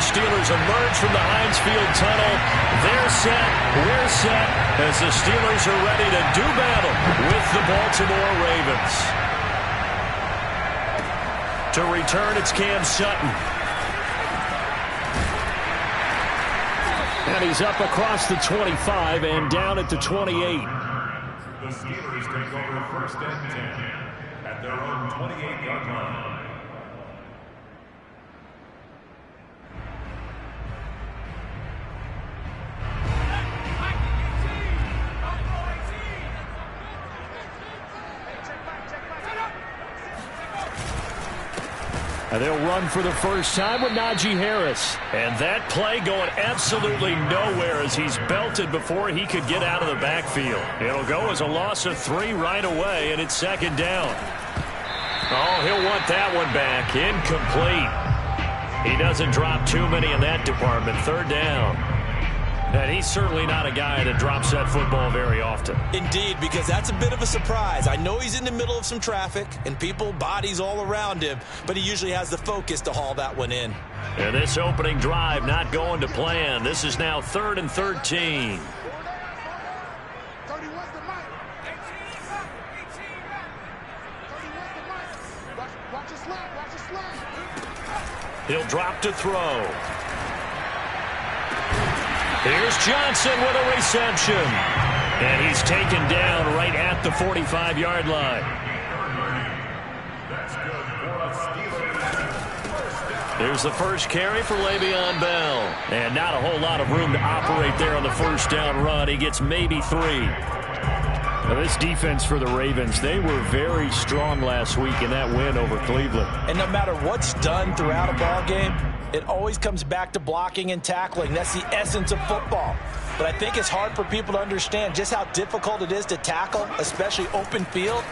Steelers emerge from the Heinz Field tunnel. They're set, we're set, as the Steelers are ready to do battle with the Baltimore Ravens. To return, it's Cam Sutton. And he's up across the 25 and down at the 28. The Steelers take over first and 10 at their own 28-yard line. And they'll run for the first time with Najee Harris. And that play going absolutely nowhere as he's belted before he could get out of the backfield. It'll go as a loss of 3 right away, and it's second down. Oh, he'll want that one back. Incomplete. He doesn't drop too many in that department. Third down. And he's certainly not a guy that drops that football very often. Indeed, because that's a bit of a surprise. I know he's in the middle of some traffic and people, bodies all around him, but he usually has the focus to haul that one in. And this opening drive not going to plan. This is now 3rd and 13. He'll drop to throw. Here's Johnson with a reception. And he's taken down right at the 45-yard line. Here's the first carry for Le'Veon Bell. And not a whole lot of room to operate there on the first down run. He gets maybe 3. Now this defense for the Ravens, they were very strong last week in that win over Cleveland. And no matter what's done throughout a ball game, it always comes back to blocking and tackling. That's the essence of football. But I think it's hard for people to understand just how difficult it is to tackle, especially open field.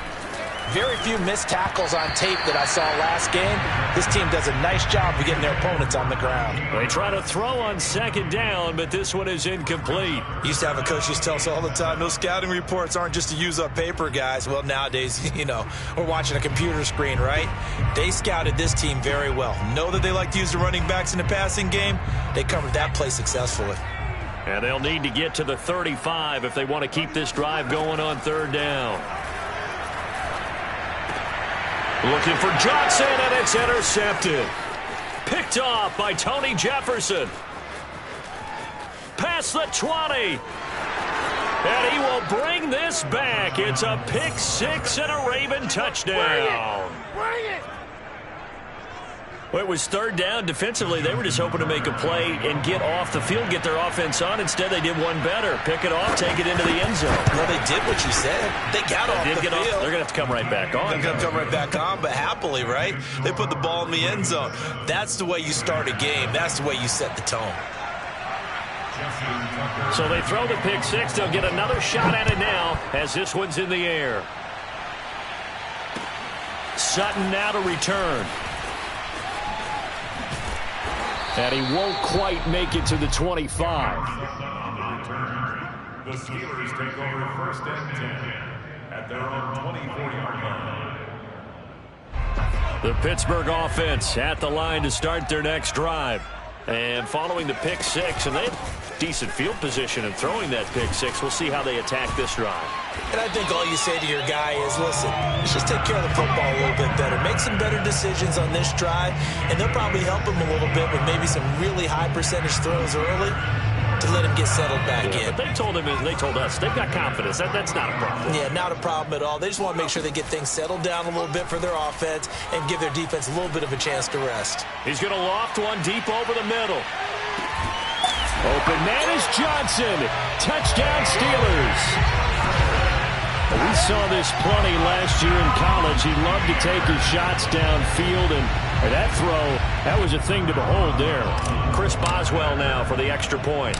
Very few missed tackles on tape that I saw last game. This team does a nice job of getting their opponents on the ground. They try to throw on second down, but this one is incomplete. Used to have a coach used to tell us all the time, those scouting reports aren't just to use up paper, guys. Well, nowadays, you know, we're watching a computer screen, right? They scouted this team very well. Know that they like to use the running backs in the passing game. They covered that play successfully. And they'll need to get to the 35 if they want to keep this drive going on third down. Looking for Johnson, and it's intercepted. Picked off by Tony Jefferson. Past the 20. And he will bring this back. It's a pick 6 and a Raven touchdown. Bring it! Well, it was third down. Defensively, they were just hoping to make a play and get off the field, get their offense on. Instead, they did one better. Pick it off, take it into the end zone. Well, they did what you said. They got off the field. They're going to have to come right back on. They're going to come right back on, but happily, right? They put the ball in the end zone. That's the way you start a game. That's the way you set the tone. So they throw the pick 6. They'll get another shot at it now as this one's in the air. Sutton now to return. And he won't quite make it to the 25. The Steelers take over first and 10 at their own 24-yard line. The Pittsburgh offense at the line to start their next drive. And following the pick 6, and they have decent field position in throwing that pick 6. We'll see how they attack this drive. And I think all you say to your guy is, listen, let's just take care of the football a little bit better. Make some better decisions on this drive, and they'll probably help him a little bit with maybe some really high percentage throws early to let him get settled back in. But they told him, and they told us, they've got confidence. That's not a problem. Yeah, not a problem at all. They just want to make sure they get things settled down a little bit for their offense and give their defense a little bit of a chance to rest. He's going to loft one deep over the middle. Open man is Johnson. Touchdown Steelers. We saw this plenty last year in college. He loved to take his shots downfield, and that throw, that was a thing to behold there. Chris Boswell now for the extra point.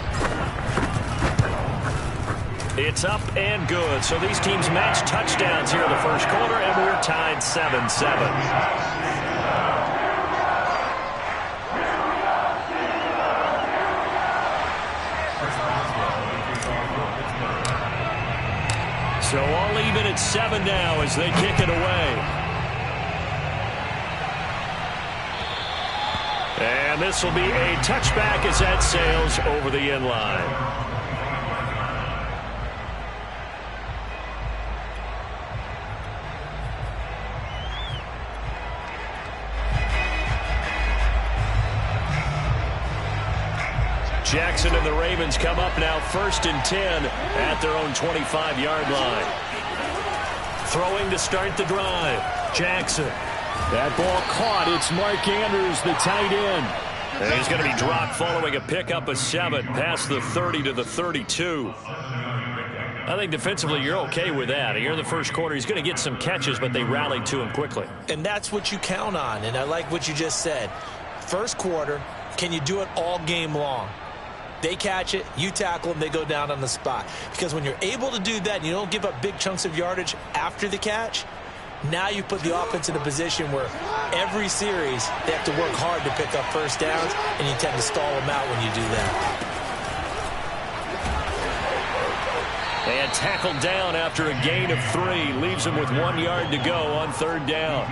It's up and good. So these teams match touchdowns here in the first quarter, and we're tied 7-7. So all even at 7 now as they kick it away. And And this will be a touchback as that sails over the end line. Jackson and the Ravens come up now 1st and 10 at their own 25-yard line. Throwing to start the drive. Jackson. That ball caught. It's Mark Andrews, the tight end. And he's going to be dropped following a pickup of 7 past the 30 to the 32. I think defensively you're okay with that. Here in the first quarter, he's going to get some catches, but they rallied to him quickly. And that's what you count on, and I like what you just said. First quarter, can you do it all game long? They catch it, you tackle them, they go down on the spot. Because when you're able to do that and you don't give up big chunks of yardage after the catch, now you put the offense in a position where every series they have to work hard to pick up first downs, and you tend to stall them out when you do that. And tackled down after a gain of 3. Leaves him with 1 yard to go on 3rd down.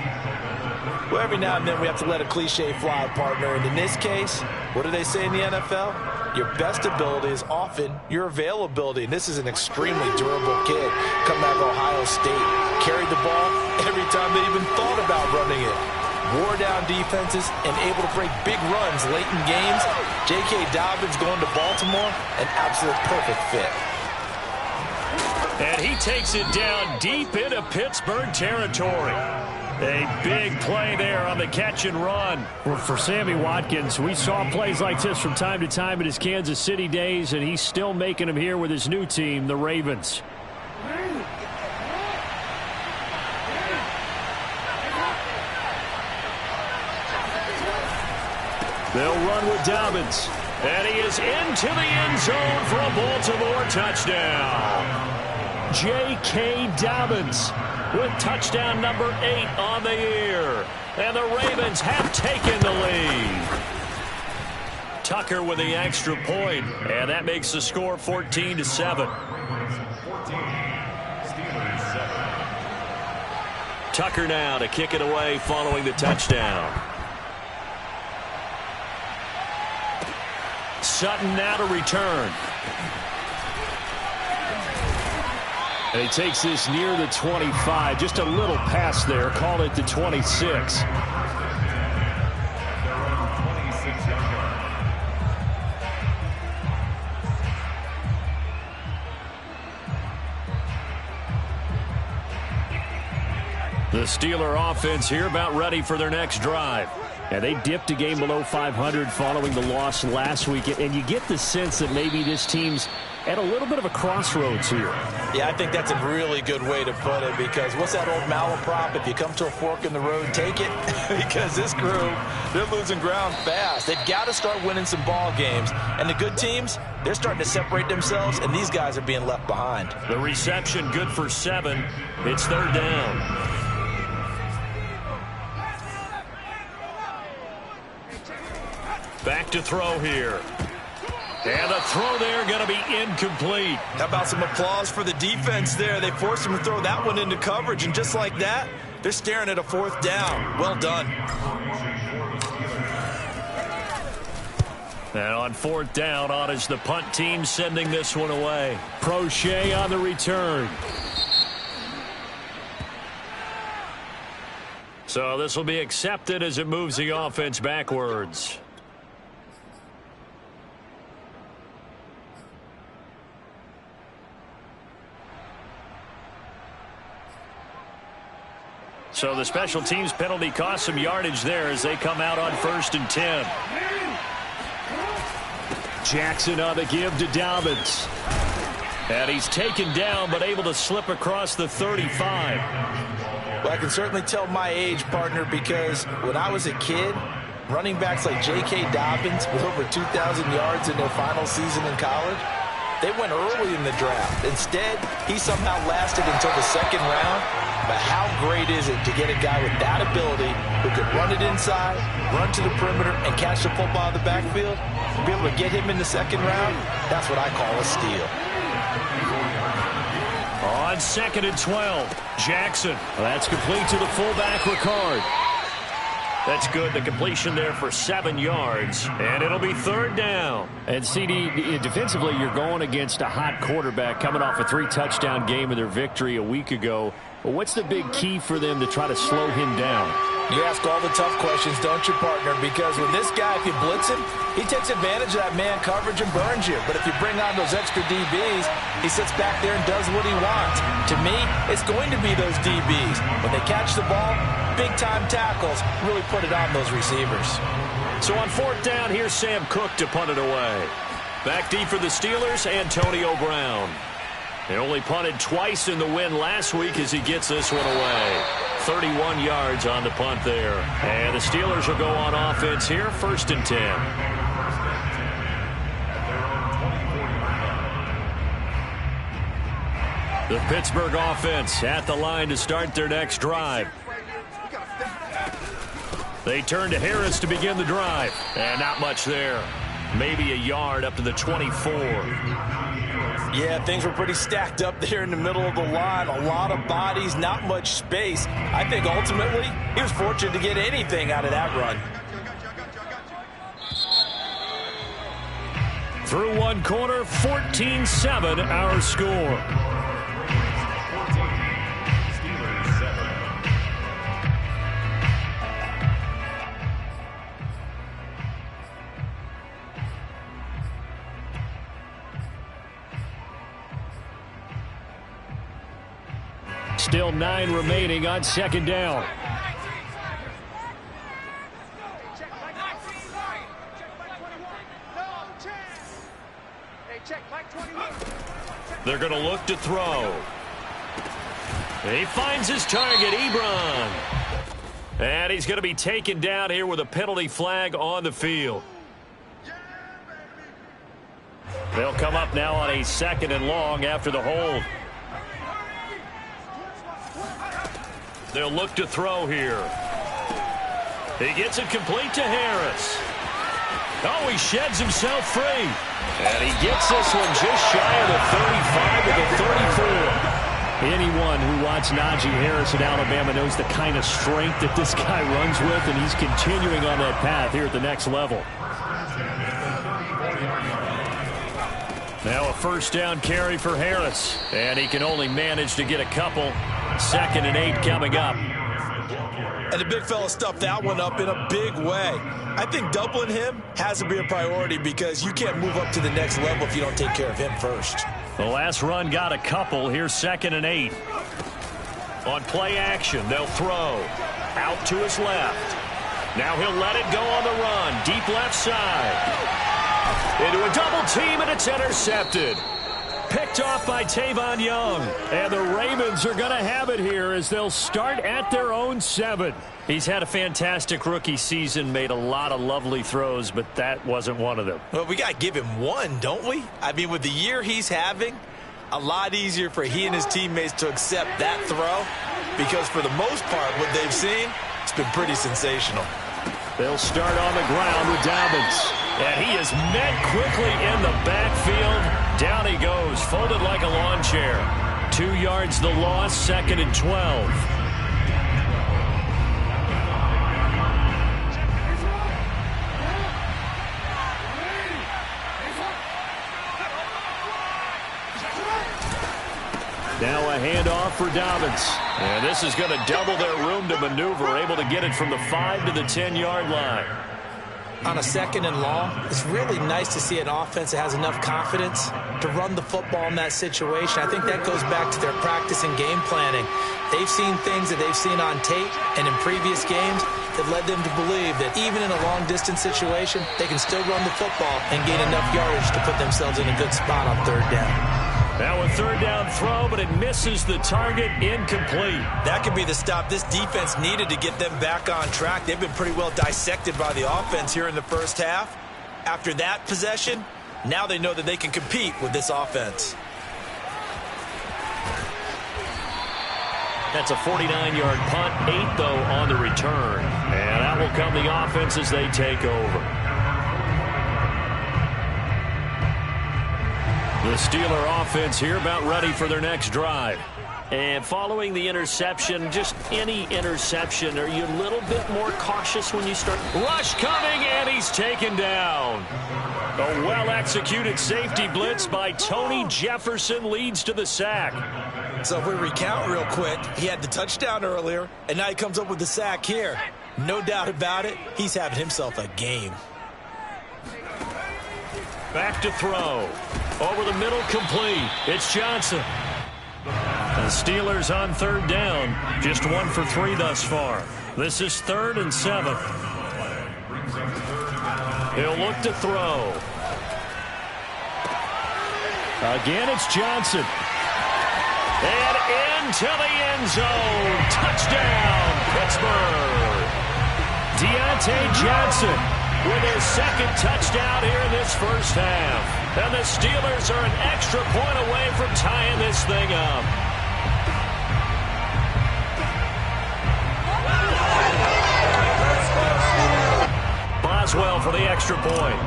Well, every now and then we have to let a cliche fly, partner. And in this case, what do they say in the NFL? Your best ability is often your availability. And this is an extremely durable kid coming out of Ohio State. Carried the ball every time they even thought about running it. Wore down defenses and able to break big runs late in games. J.K. Dobbins going to Baltimore, an absolute perfect fit. And he takes it down deep into Pittsburgh territory. A big play there on the catch and run. Well, for Sammy Watkins, we saw plays like this from time to time in his Kansas City days, and he's still making them here with his new team, the Ravens. They'll run with Dobbins. And he is into the end zone for a Baltimore touchdown. J.K. Dobbins with touchdown number 8 on the year. And the Ravens have taken the lead. Tucker with the extra point, and that makes the score 14-7. Tucker now to kick it away following the touchdown. Sutton now to return. And he takes this near the 25. Just a little pass there. Call it the 26. The Steeler offense here about ready for their next drive. And they dipped a game below 500 following the loss last week. And you get the sense that maybe this team's at a little bit of a crossroads here. Yeah, I think that's a really good way to put it, because what's that old malaprop? If you come to a fork in the road, take it. Because this group, they're losing ground fast. They've got to start winning some ball games. And the good teams, they're starting to separate themselves, and these guys are being left behind. The reception good for 7. It's 3rd down. Back to throw here. And the throw there going to be incomplete. How about some applause for the defense there? They forced him to throw that one into coverage, and just like that, they're staring at a 4th down. Well done. And on 4th down, on is the punt team sending this one away. Prochet on the return. So this will be accepted as it moves the offense backwards. So the special teams penalty cost some yardage there as they come out on 1st and 10. Jackson on the give to Dobbins. And he's taken down but able to slip across the 35. Well, I can certainly tell my age, partner, because when I was a kid, running backs like J.K. Dobbins with over 2,000 yards in their final season in college, they went early in the draft. Instead, he somehow lasted until the 2nd round. But how great is it to get a guy with that ability who can run it inside, run to the perimeter, and catch the football in the backfield? To be able to get him in the 2nd round, that's what I call a steal. On 2nd and 12, Jackson. Well, that's complete to the fullback, Ricard. That's good. The completion there for 7 yards, and it'll be 3rd down. And, CD, defensively, you're going against a hot quarterback coming off a 3-touchdown game in their victory a week ago. But what's the big key for them to try to slow him down? You ask all the tough questions, don't you, partner? Because with this guy, if you blitz him, he takes advantage of that man coverage and burns you. But if you bring on those extra DBs, he sits back there and does what he wants. To me, it's going to be those DBs. When they catch the ball, big-time tackles really put it on those receivers. So on 4th down, here's Sam Cook to punt it away. Back deep for the Steelers, Antonio Brown. They only punted twice in the win last week as he gets this one away. 31 yards on the punt there. And the Steelers will go on offense here, 1st and 10. The Pittsburgh offense at the line to start their next drive. They turn to Harris to begin the drive. And not much there. Maybe a yard up to the 24. Yeah, things were pretty stacked up there in the middle of the line. A lot of bodies, not much space. I think ultimately he was fortunate to get anything out of that run. Through one quarter, 14-7 our score. Still 9 remaining on 2nd down. They're going to look to throw. He finds his target, Ebron. And he's going to be taken down here with a penalty flag on the field. They'll come up now on a 2nd and long after the hold. They'll look to throw here. He gets it complete to Harris. Oh, he sheds himself free. And he gets this one just shy of the 35 to the 34. Anyone who watched Najee Harris at Alabama knows the kind of strength that this guy runs with, and he's continuing on that path here at the next level. Now a 1st down carry for Harris. And he can only manage to get a couple. 2nd and 8 coming up. And the big fella stuffed that one up in a big way. I think doubling him has to be a priority because you can't move up to the next level if you don't take care of him first. The last run got a couple. Here's 2nd and 8. On play action, they'll throw. Out to his left. Now he'll let it go on the run. Deep left side. Into a double team, and it's intercepted. Picked off by Tavon Young. And the Ravens are going to have it here as they'll start at their own 7. He's had a fantastic rookie season, made a lot of lovely throws, but that wasn't one of them. Well, we got to give him one, don't we? I mean, with the year he's having, a lot easier for he and his teammates to accept that throw because for the most part, what they've seen, it's been pretty sensational. They'll start on the ground with Dobbins. And he is met quickly in the backfield. Down he goes, folded like a lawn chair. 2 yards the loss, 2nd and 12. Now a handoff for Dobbins. And this is going to double their room to maneuver, able to get it from the 5 to the 10-yard line. On a 2nd and long, it's really nice to see an offense that has enough confidence to run the football in that situation. I think that goes back to their practice and game planning. They've seen things that they've seen on tape and in previous games that led them to believe that even in a long-distance situation, they can still run the football and gain enough yardage to put themselves in a good spot on 3rd down. Now a 3rd down throw, but it misses the target, incomplete. That could be the stop this defense needed to get them back on track. They've been pretty well dissected by the offense here in the first half. After that possession, now they know that they can compete with this offense. That's a 49-yard punt, 8 though on the return. And that will come the offense as they take over. The Steeler offense here about ready for their next drive. And following the interception, just any interception, are you a little bit more cautious when you start? Rush coming, and he's taken down. A well-executed safety blitz by Tony Jefferson leads to the sack. So if we recount real quick, he had the touchdown earlier, and now he comes up with the sack here. No doubt about it, he's having himself a game. Back to throw. Over the middle, complete. It's Johnson. The Steelers on third down. Just 1 for 3 thus far. This is 3rd and 7. He'll look to throw. Again, it's Johnson. And into the end zone. Touchdown, Pittsburgh. Deontay Johnson with his 2nd touchdown here in this first half. And the Steelers are an extra point away from tying this thing up. Boswell for the extra point.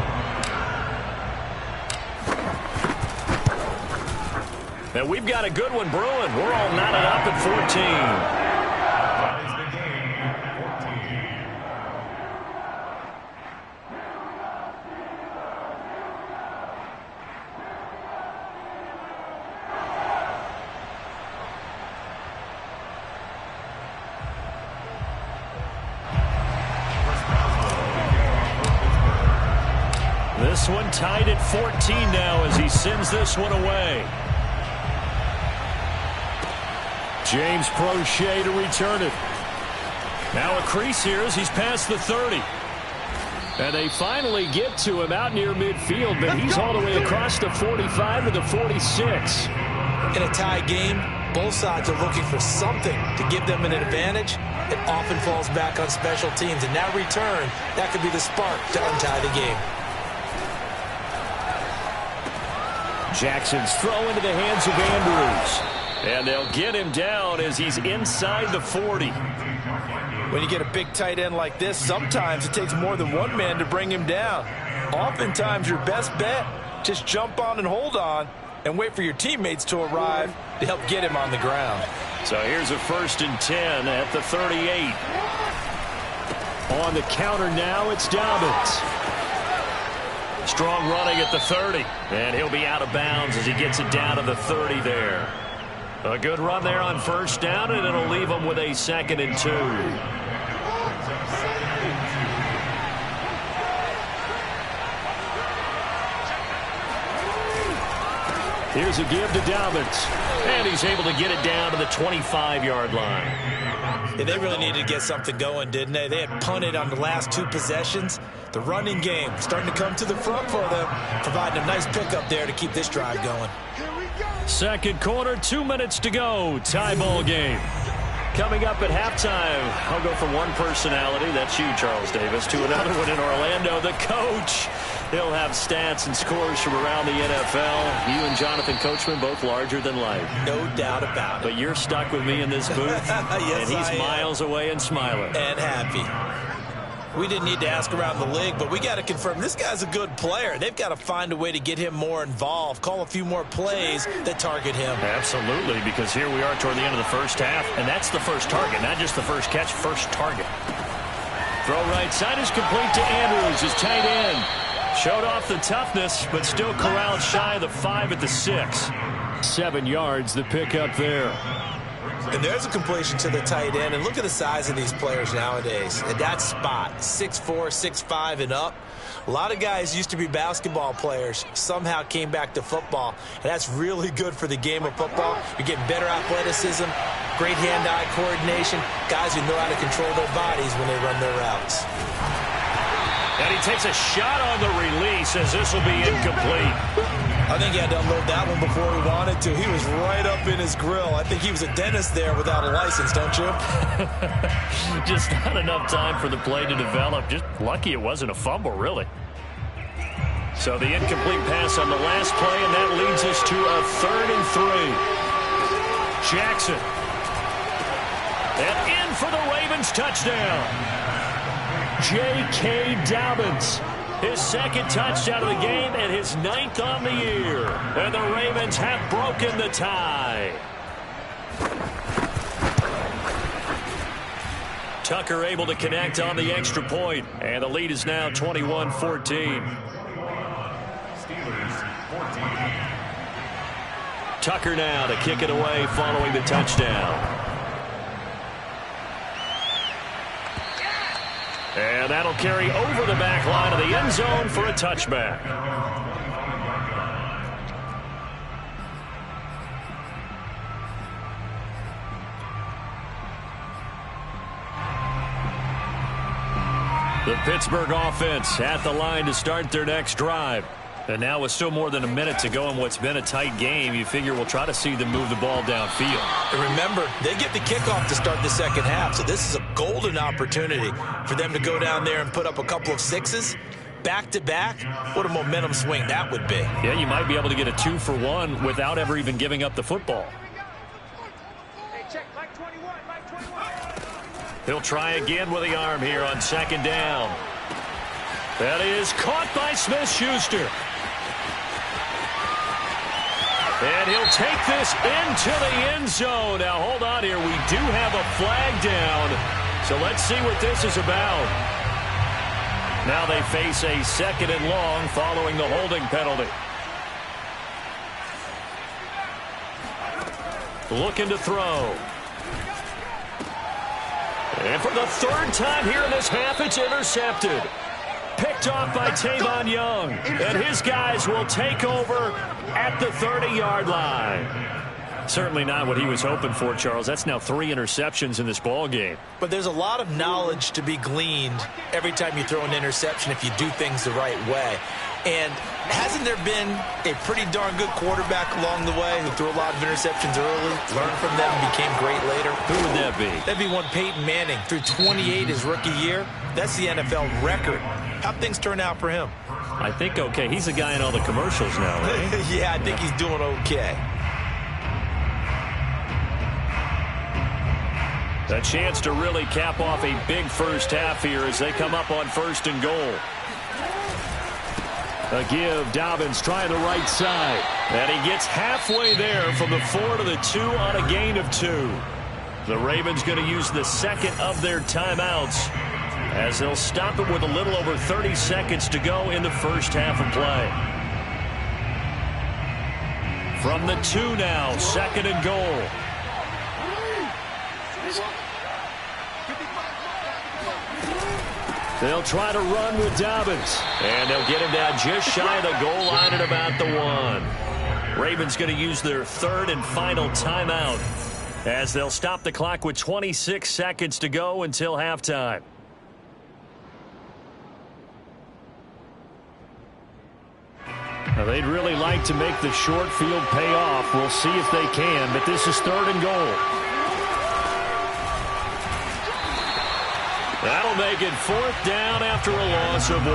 And we've got a good one brewing. We're all knotted up at 14. This one tied at 14 now as he sends this one away. James Prochet to return it. Now a crease here as he's past the 30. And they finally get to him out near midfield, but he's all the way across the 45 to the 46. In a tie game, both sides are looking for something to give them an advantage. It often falls back on special teams, and that return, that could be the spark to untie the game. Jackson's throw into the hands of Andrews. And they'll get him down as he's inside the 40. When you get a big tight end like this, sometimes it takes more than one man to bring him down. Oftentimes, your best bet, just jump on and hold on and wait for your teammates to arrive to help get him on the ground. So here's a 1st and 10 at the 38. On the counter now, it's Dobbins. Strong running at the 30. And he'll be out of bounds as he gets it down to the 30 there. A good run there on 1st down, and it'll leave him with a 2nd and 2. Here's a give to Dobbins. And he's able to get it down to the 25-yard line. Yeah, they really needed to get something going, didn't they? They had punted on the last 2 possessions. The running game starting to come to the front for them, providing a nice pickup there to keep this drive going. 2nd quarter, 2 minutes to go. Tie ball game. Coming up at halftime, I'll go from one personality, that's you, Charles Davis, to another one in Orlando, the coach. He'll have stats and scores from around the NFL. You and Jonathan Coachman, both larger than life. No doubt about it. But you're stuck with me in this booth, yes, and he's miles away and smiling. And happy. We didn't need to ask around the league, but we got to confirm this guy's a good player. They've got to find a way to get him more involved, call a few more plays that target him. Absolutely, because here we are toward the end of the first half, and that's the first target, not just the first catch, first target. Throw right side is complete to Andrews, his tight end. Showed off the toughness, but still corralled shy of the 5 at the 6. 7 yards, the pickup there. And there's a completion to the tight end. And look at the size of these players nowadays. At that spot, 6'4", 6'5", and up. A lot of guys used to be basketball players, somehow came back to football. And that's really good for the game of football. You're getting better athleticism, great hand-eye coordination, guys who know how to control their bodies when they run their routes. And he takes a shot on the release as this will be incomplete. I think he had to unload that one before he wanted to. He was right up in his grill. I think he was a dentist there without a license, don't you? Just not enough time for the play to develop. Just lucky it wasn't a fumble, really. So the incomplete pass on the last play, and that leads us to a 3rd and 3. Jackson. And in for the Ravens touchdown. J.K. Dobbins. His 2nd touchdown of the game and his 9th on the year. And the Ravens have broken the tie. Tucker able to connect on the extra point, and the lead is now 21-14. Tucker now to kick it away following the touchdown. And that'll carry over the back line of the end zone for a touchback. The Pittsburgh offense at the line to start their next drive. And now with still more than a minute to go in what's been a tight game, you figure we'll try to see them move the ball downfield. And remember, they get the kickoff to start the second half, so this is a golden opportunity for them to go down there and put up a couple of sixes. Back-to-back, what a momentum swing that would be. Yeah, you might be able to get a 2-for-1 without ever even giving up the football. He'll try again with the arm here on second down. That is caught by Smith-Schuster. And he'll take this into the end zone. Now, hold on here. We do have a flag down. So let's see what this is about. Now they face a second and long following the holding penalty. Looking to throw. And for the third time here in this half, it's intercepted. Picked off by Tavon Young. And his guys will take over at the 30-yard line. Certainly not what he was hoping for, Charles. That's now 3 interceptions in this ball game. But there's a lot of knowledge to be gleaned every time you throw an interception if you do things the right way. And hasn't there been a pretty darn good quarterback along the way who threw a lot of interceptions early, learned from them, and became great later? Who would that be? That'd be one Peyton Manning. Threw 28 his rookie year. That's the NFL record. How'd things turn out for him? I think okay. He's the guy in all the commercials now, right? Yeah, I think he's doing okay. A chance to really cap off a big first half here as they come up on 1st and goal. A give, Dobbins trying the right side. And he gets halfway there from the 4 to the 2 on a gain of 2. The Ravens going to use the second of their timeouts as they'll stop it with a little over 30 seconds to go in the first half of play. From the 2 now, 2nd and goal. They'll try to run with Dobbins. And they'll get him down just shy of the goal line at about the 1. Ravens going to use their 3rd and final timeout as they'll stop the clock with 26 seconds to go until halftime. Now they'd really like to make the short field pay off. We'll see if they can, but this is 3rd and goal. That'll make it 4th down after a loss of 1.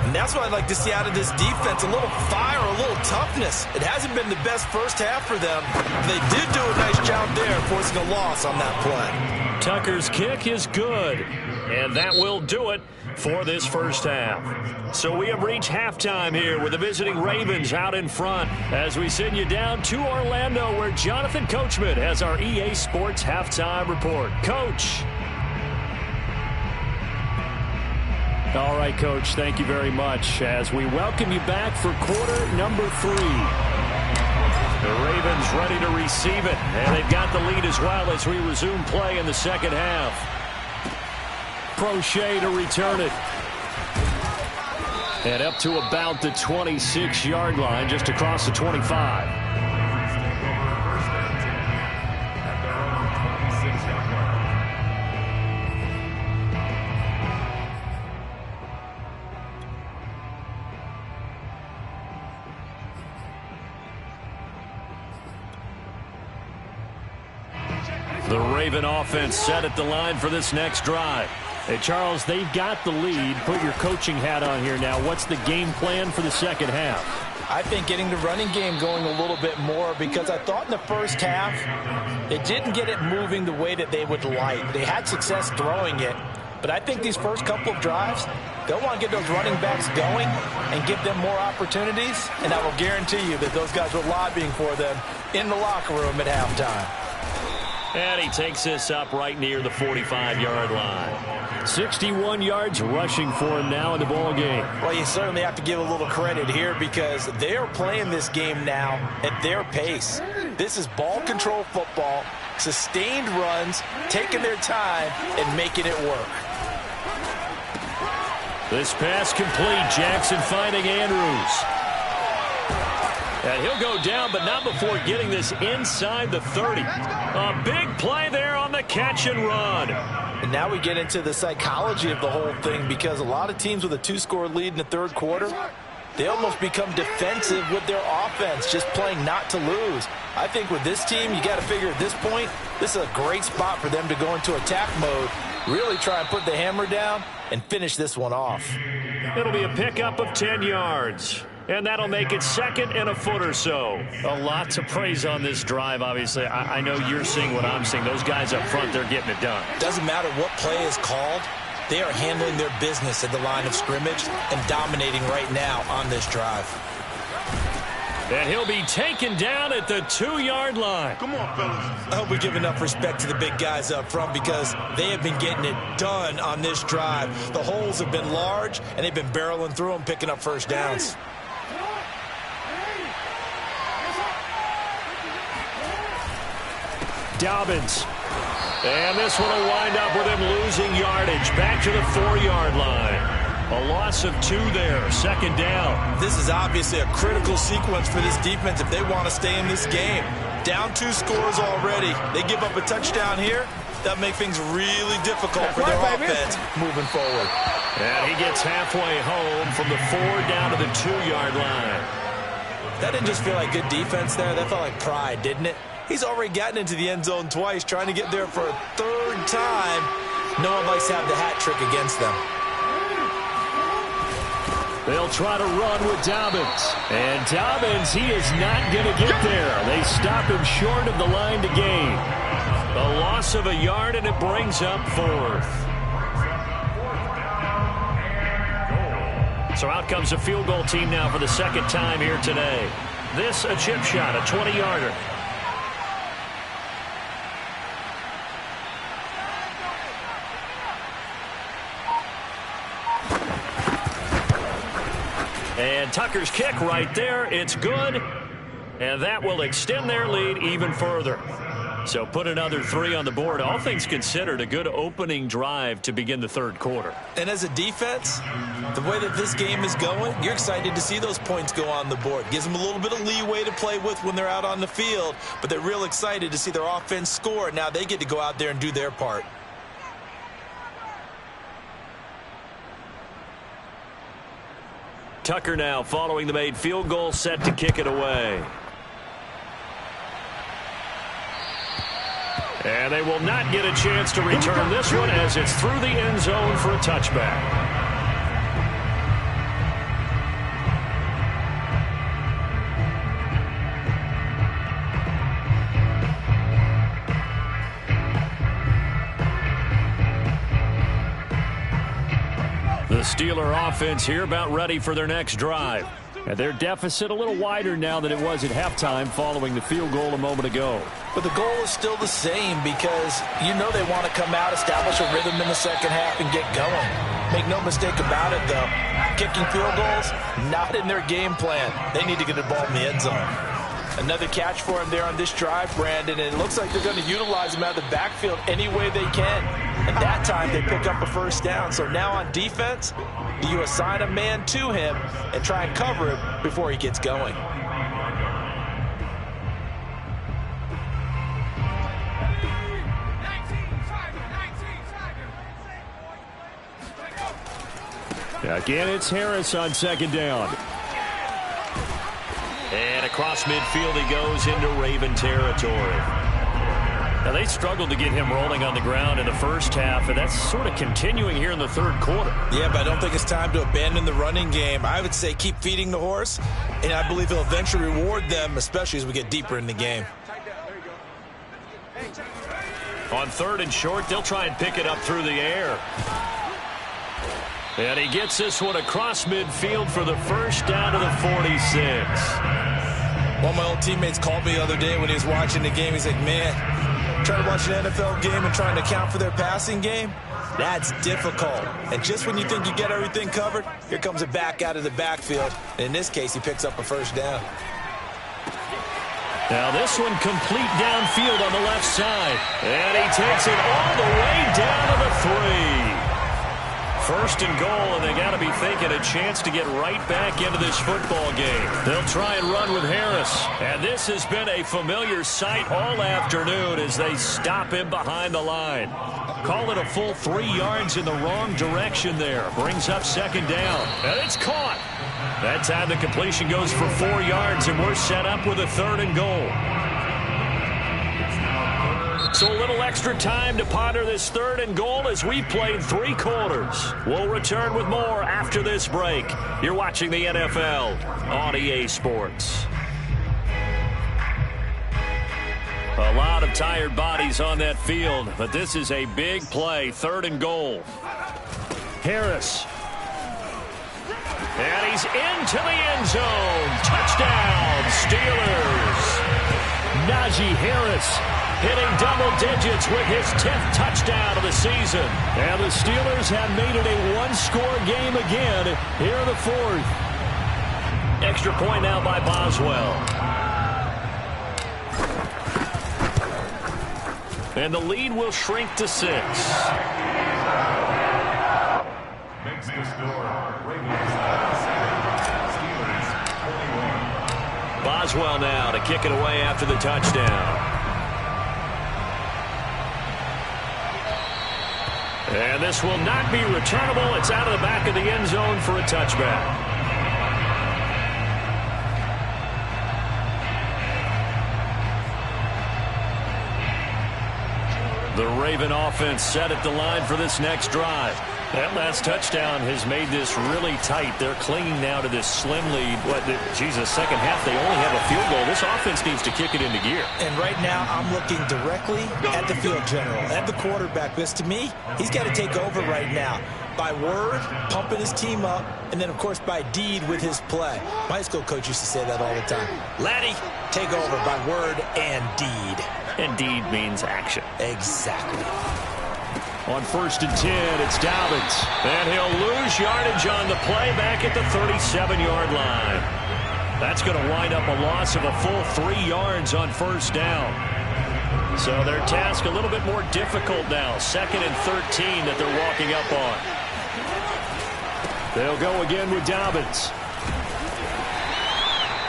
And that's what I'd like to see out of this defense. A little fire, a little toughness. It hasn't been the best first half for them. They did do a nice job there, forcing a loss on that play. Tucker's kick is good. And that will do it for this first half. So we have reached halftime here with the visiting Ravens out in front as we send you down to Orlando where Jonathan Coachman has our EA Sports halftime report. Coach. All right, Coach, thank you very much as we welcome you back for quarter number 3. The Ravens ready to receive it, and they've got the lead as well as we resume play in the second half. Crochet to return it. And up to about the 26-yard line, just across the 25. The Raven offense set at the line for this next drive. Hey, Charles, they've got the lead. Put your coaching hat on here now. What's the game plan for the second half? I think getting the running game going a little bit more because I thought in the first half they didn't get it moving the way that they would like. They had success throwing it, but I think these first couple of drives, they'll want to get those running backs going and give them more opportunities, and I will guarantee you that those guys were lobbying for them in the locker room at halftime. And he takes this up right near the 45-yard line. 61 yards rushing for him now in the ball game. Well, you certainly have to give a little credit here because they are playing this game now at their pace. This is ball control football, sustained runs, taking their time, and making it work. This pass complete. Jackson finding Andrews. And he'll go down, but not before getting this inside the 30. A big play there on the catch and run. And now we get into the psychology of the whole thing because a lot of teams with a 2-score lead in the third quarter, they almost become defensive with their offense, just playing not to lose. I think with this team, you got to figure at this point, this is a great spot for them to go into attack mode, really try and put the hammer down and finish this one off. It'll be a pickup of 10 yards. And that'll make it second and a foot or so. A lot to praise on this drive, obviously. I know you're seeing what I'm seeing. Those guys up front, they're getting it done. Doesn't matter what play is called. They are handling their business at the line of scrimmage and dominating right now on this drive. And he'll be taken down at the 2-yard line. Come on, fellas. I hope we give enough respect to the big guys up front because they have been getting it done on this drive. The holes have been large, and they've been barreling through them, picking up first downs. Dobbins. And this one will wind up with him losing yardage. Back to the 4-yard line. A loss of 2 there. Second down. This is obviously a critical sequence for this defense if they want to stay in this game. Down 2 scores already. They give up a touchdown here. That'll make things really difficult for their offense moving forward. And he gets halfway home from the 4 down to the 2-yard line. That didn't just feel like good defense there. That felt like pride, didn't it? He's already gotten into the end zone twice, trying to get there for a 3rd time. No one likes to have the hat trick against them. They'll try to run with Dobbins. And Dobbins, he is not going to get there. They stop him short of the line to gain. A loss of a yard, and it brings up 4th. So out comes a field goal team now for the second time here today. This a chip shot, a 20-yarder. And Tucker's kick right there. It's good. And that will extend their lead even further. So put another 3 on the board. All things considered, a good opening drive to begin the third quarter. And as a defense, the way that this game is going, you're excited to see those points go on the board. Gives them a little bit of leeway to play with when they're out on the field. But they're real excited to see their offense score. Now they get to go out there and do their part. Tucker now following the made field goal, set to kick it away. And they will not get a chance to return this one as it's through the end zone for a touchback. The Steeler offense here about ready for their next drive. And their deficit a little wider now than it was at halftime following the field goal a moment ago. But the goal is still the same because you know they want to come out, establish a rhythm in the second half, and get going. Make no mistake about it, though. Kicking field goals, not in their game plan. They need to get the ball in the end zone. Another catch for him there on this drive, Brandon, and it looks like they're going to utilize him out of the backfield any way they can. And that time they pick up a first down. So now on defense, do you assign a man to him and try and cover him before he gets going? Again, it's Harris on second down. And across midfield he goes into Raven territory. Now, they struggled to get him rolling on the ground in the first half, and that's sort of continuing here in the third quarter. Yeah, but I don't think it's time to abandon the running game. I would say keep feeding the horse, and I believe he'll eventually reward them, especially as we get deeper in the game. On 3rd and short, they'll try and pick it up through the air. And he gets this one across midfield for the first down to the 46. One of my old teammates called me the other day when he was watching the game. He's like, man, Trying to watch an NFL game and trying to account for their passing game? That's difficult. And just when you think you get everything covered, here comes a back out of the backfield. And in this case, he picks up a first down. Now this one complete downfield on the left side. And he takes it all the way down to the 3. First and goal, and they got to be thinking a chance to get right back into this football game. They'll try and run with Harris. And this has been a familiar sight all afternoon as they stop him behind the line. Call it a full 3 yards in the wrong direction there. Brings up second down. And it's caught. That time the completion goes for 4 yards, and we're set up with a third and goal. So a little extra time to ponder this third and goal as we played 3 quarters. We'll return with more after this break. You're watching the NFL on EA Sports. A lot of tired bodies on that field, but this is a big play, third and goal. Harris. And he's into the end zone. Touchdown, Steelers. Najee Harris hitting double digits with his 10th touchdown of the season. And the Steelers have made it a one-score game again here in the 4th. Extra point now by Boswell. And the lead will shrink to 6. Makes the score. Ravens, Steelers, 21. Boswell now to kick it away after the touchdown. And this will not be returnable. It's out of the back of the end zone for a touchback. The Raven offense set at the line for this next drive. That last touchdown has made this really tight. They're clinging now to this slim lead. Second half, they only have a field goal. This offense needs to kick it into gear. And right now, I'm looking directly at the field general, at the quarterback. Because to me, he's got to take over right now. By word, pumping his team up, and then, of course, by deed with his play. My high school coach used to say that all the time. Laddie, take over by word and deed. And deed means action. Exactly. On 1st and 10, it's Dobbins. And he'll lose yardage on the play back at the 37-yard line. That's going to wind up a loss of a full 3 yards on first down. So their task a little bit more difficult now. 2nd and 13 that they're walking up on. They'll go again with Dobbins.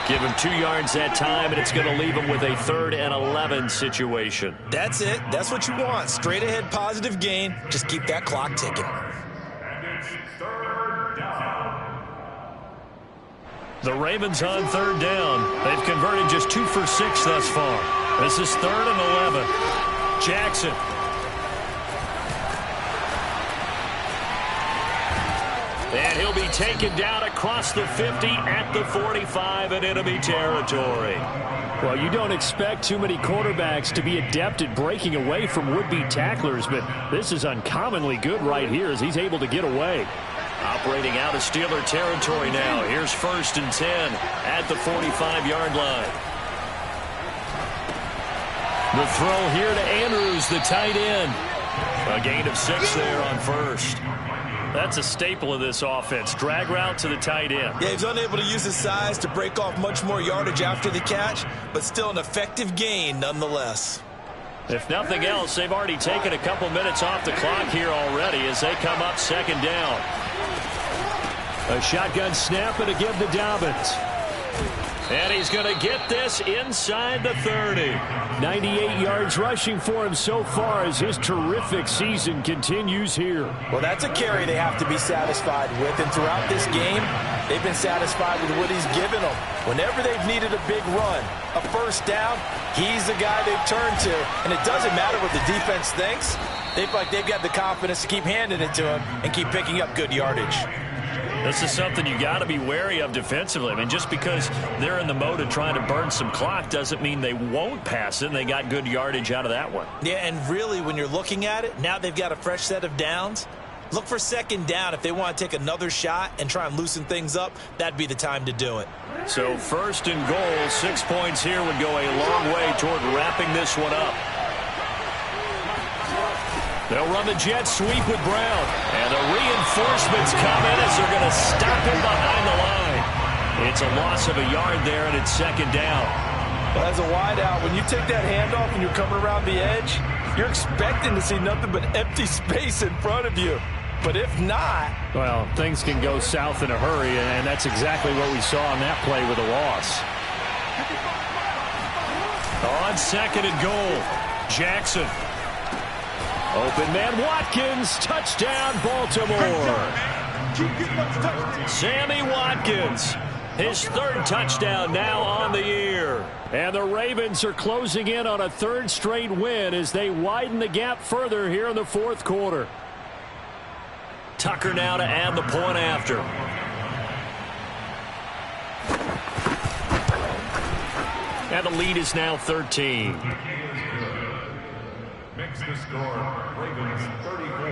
Give him 2 yards that time, and it's going to leave him with a 3rd and 11 situation. That's it. That's what you want. Straight ahead positive gain. Just keep that clock ticking. And it's third down. The Ravens on 3rd down. They've converted just 2 for 6 thus far. This is 3rd and 11. Jackson. And he'll be taken down across the 50 at the 45 in enemy territory. Well, you don't expect too many quarterbacks to be adept at breaking away from would-be tacklers, but this is uncommonly good right here as he's able to get away. Operating out of Steeler territory now. Here's 1st and 10 at the 45-yard line. The throw here to Andrews, the tight end. A gain of 6 there on first. That's a staple of this offense. Drag route to the tight end. Yeah, he's unable to use his size to break off much more yardage after the catch, but still an effective gain nonetheless. If nothing else, they've already taken a couple minutes off the clock here already as they come up 2nd down. A shotgun snap and a give to Dobbins. And he's going to get this inside the 30. 98 yards rushing for him so far as his terrific season continues here. Well, that's a carry they have to be satisfied with. And throughout this game, they've been satisfied with what he's given them. Whenever they've needed a big run, a first down, he's the guy they've turned to. And it doesn't matter what the defense thinks. They feel like they've got the confidence to keep handing it to him and keep picking up good yardage. This is something you got to be wary of defensively. I mean, just because they're in the mode of trying to burn some clock doesn't mean they won't pass it, and they got good yardage out of that one. Yeah, and really, when you're looking at it, now they've got a fresh set of downs. Look for 2nd down. If they want to take another shot and try and loosen things up, that'd be the time to do it. So 1st and goal, 6 points here would go a long way toward wrapping this one up. They'll run the jet sweep with Brown. And the reinforcements come in as they're going to stop him behind the line. It's a loss of a yard there, and it's second down. Well, as a wideout, when you take that handoff and you're coming around the edge, you're expecting to see nothing but empty space in front of you. But if not... Well, things can go south in a hurry, and that's exactly what we saw on that play with a loss. On second and goal, Jackson. Open man Watkins, touchdown Baltimore. Sammy Watkins, his third touchdown now on the year. And the Ravens are closing in on a third straight win as they widen the gap further here in the fourth quarter. Tucker now to add the point after. And the lead is now 13. Makes the score Ravens 34,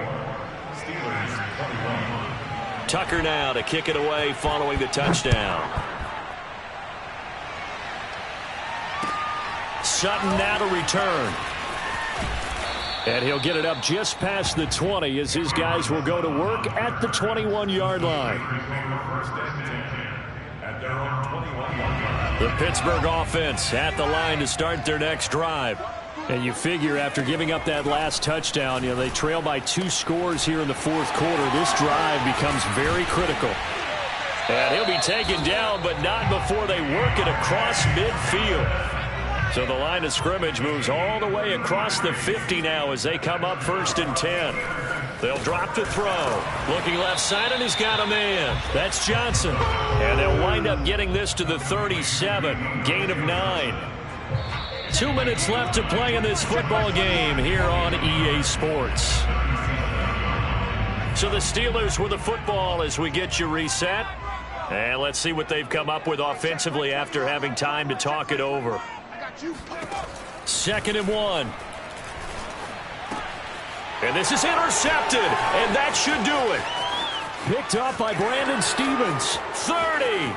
Steelers 21. Tucker now to kick it away following the touchdown. Sutton now to return. And he'll get it up just past the 20 as his guys will go to work at the 21-yard line. At their own 21-yard line. The Pittsburgh offense at the line to start their next drive. And you figure after giving up that last touchdown, they trail by 2 scores here in the fourth quarter. This drive becomes very critical. And he'll be taken down, but not before they work it across midfield. So the line of scrimmage moves all the way across the 50 now as they come up 1st and 10. They'll drop to throw. Looking left side, and he's got a man. That's Johnson. And they'll wind up getting this to the 37. Gain of 9. 2 minutes left to play in this football game here on EA Sports. So the Steelers with the football as we get you reset. And let's see what they've come up with offensively after having time to talk it over. 2nd and 1. And this is intercepted, and that should do it. Picked up by Brandon Stevens. 30.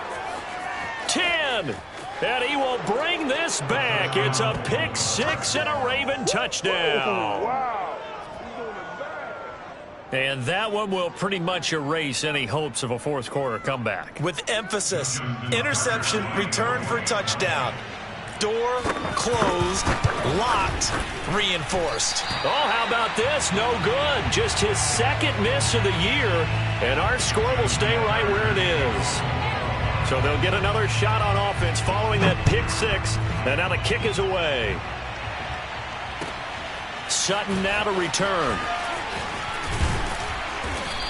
10. And he will bring this back. It's a pick 6 and a Raven touchdown. Wow. And that one will pretty much erase any hopes of a fourth quarter comeback. With emphasis, interception, return for touchdown. Door closed, locked, reinforced. Oh, how about this? No good. Just his 2nd miss of the year, and our score will stay right where it is. So they'll get another shot on offense following that pick 6, and now the kick is away. Sutton now to return.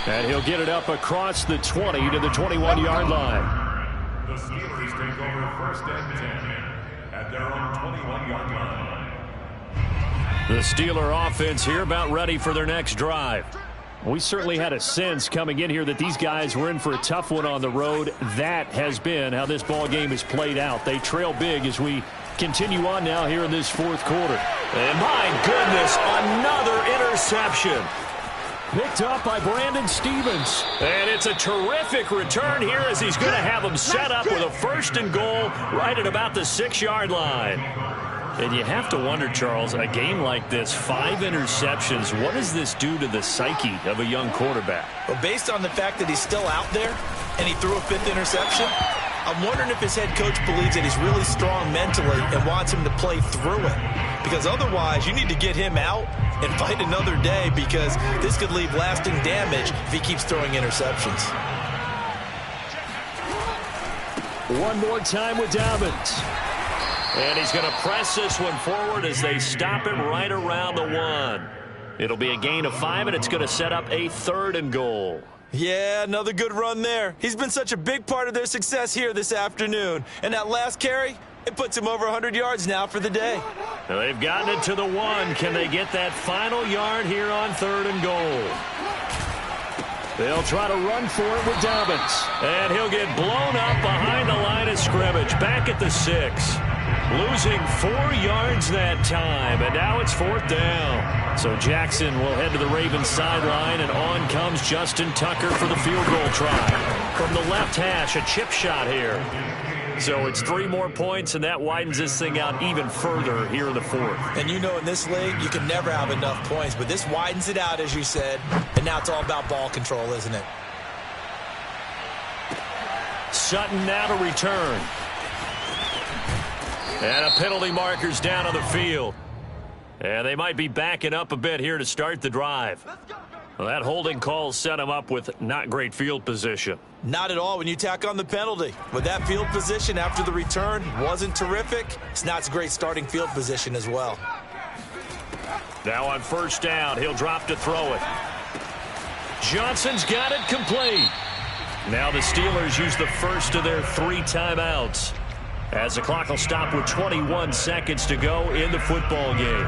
And he'll get it up across the 20 to the 21-yard line. The Steelers take over 1st and 10 at their own 21-yard line. The Steeler offense here about ready for their next drive. We certainly had a sense coming in here that these guys were in for a tough one on the road. That has been how this ball game has played out. They trail big as we continue on now here in this fourth quarter. And my goodness, another interception. Picked up by Brandon Stevens. And it's a terrific return here as he's going to have them set up with a 1st and goal right at about the 6-yard line. And you have to wonder, Charles, a game like this, 5 interceptions, what does this do to the psyche of a young quarterback? Well, based on the fact that he's still out there and he threw a 5th interception, I'm wondering if his head coach believes that he's really strong mentally and wants him to play through it. Because otherwise, you need to get him out and fight another day, because this could leave lasting damage if he keeps throwing interceptions. One more time with Dobbins. And he's going to press this one forward as they stop him right around the 1. It'll be a gain of 5, and it's going to set up a 3rd and goal. Yeah, another good run there. He's been such a big part of their success here this afternoon. And that last carry, it puts him over 100 yards now for the day. Now they've gotten it to the 1. Can they get that final yard here on 3rd and goal? They'll try to run for it with Dobbins. And he'll get blown up behind the line of scrimmage, back at the 6. Losing 4 yards that time, and now it's 4th down. So Jackson will head to the Ravens sideline, and on comes Justin Tucker for the field goal try. From the left hash, a chip shot here. So it's 3 more points, and that widens this thing out even further here in the fourth. And you know in this league, you can never have enough points, but this widens it out, as you said, and now it's all about ball control, isn't it? Sutton now to return. And a penalty marker's down on the field. And they might be backing up a bit here to start the drive. Well, that holding call set him up with not great field position. Not at all when you tack on the penalty. With that field position after the return wasn't terrific, it's not a great starting field position as well. Now on first down, he'll drop to throw it. Johnson's got it complete. Now the Steelers use the first of their 3 timeouts, as the clock will stop with 21 seconds to go in the football game.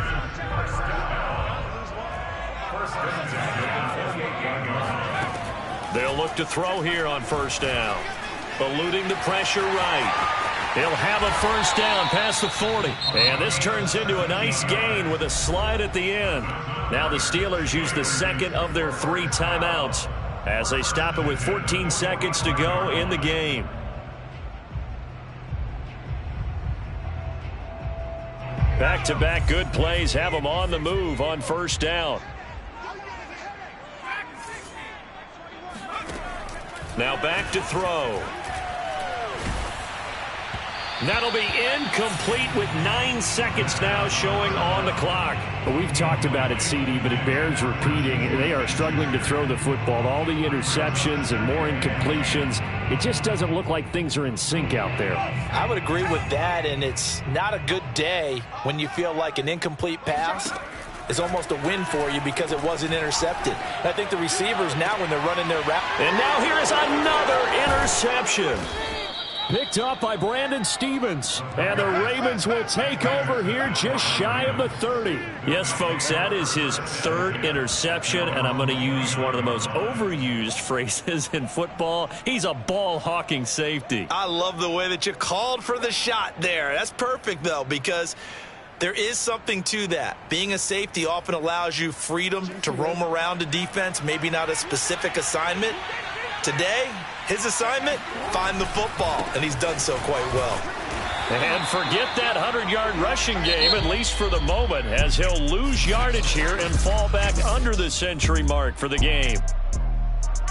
They'll look to throw here on first down. Eluding the pressure right. He'll have a first down past the 40. And this turns into a nice gain with a slide at the end. Now the Steelers use the second of their 3 timeouts as they stop it with 14 seconds to go in the game. Back-to-back good plays have them on the move on first down. Now back to throw. That'll be incomplete with 9 seconds now showing on the clock. Well, we've talked about it, CD, but it bears repeating. They are struggling to throw the football. All the interceptions and more incompletions. It just doesn't look like things are in sync out there. I would agree with that, and it's not a good day when you feel like an incomplete pass is almost a win for you because it wasn't intercepted. And I think the receivers now, when they're running their route. And now here is another interception. Picked up by Brandon Stevens. And the Ravens will take over here just shy of the 30. Yes, folks, that is his 3rd interception, and I'm going to use one of the most overused phrases in football. He's a ball-hawking safety. I love the way that you called for the shot there. That's perfect, though, because there is something to that. Being a safety often allows you freedom to roam around a defense, maybe not a specific assignment. Today, his assignment, find the football, and he's done so quite well. And forget that 100-yard rushing game, at least for the moment, as he'll lose yardage here and fall back under the century mark for the game.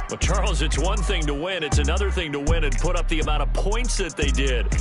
Well, Charles, it's one thing to win. It's another thing to win and put up the amount of points that they did.